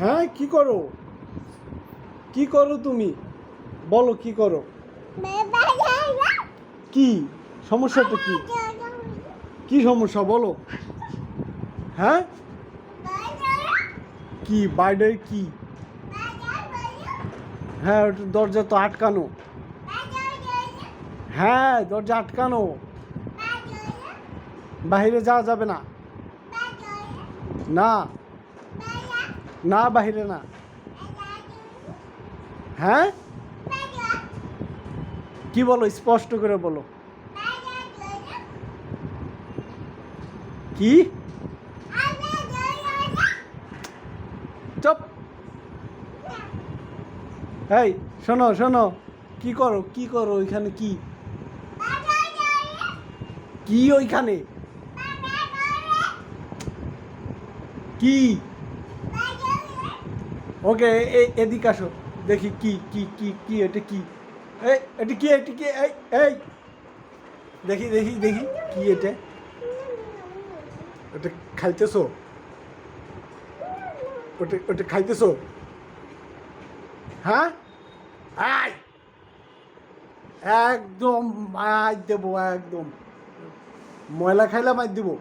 হ্যাঁ, কি করো? কি করো তুমি? বলো কি করো? কি সমস্যাটা কি? কি সমস্যা বলো? হ্যাঁ, কি বাইরে কি? হ্যাঁ, ওটা দরজা তো আটকানো। হ্যাঁ, দরজা আটকানো, বাইরে যাওয়া যাবে না। না, না বাইরে না। হ্যাঁ, কি বলো? স্পষ্ট করে বলো। কি? চুপ। এই শোনো শোনো, কি করো? কি করো ওইখানে? কি কি ওইখানে? কি? ওকে, এদিকে আসো, দেখি কি কি কি কি এটা কি? এই এটা কি? এটা কি? এই এই দেখি দেখি দেখি কি এটা? ওটা খাইতেছো? ওটা ওটা খাইতেছো? হ্যাঁ, আয় একদম মার দেবো, একদম ময়লা খাইলে মার দেবো।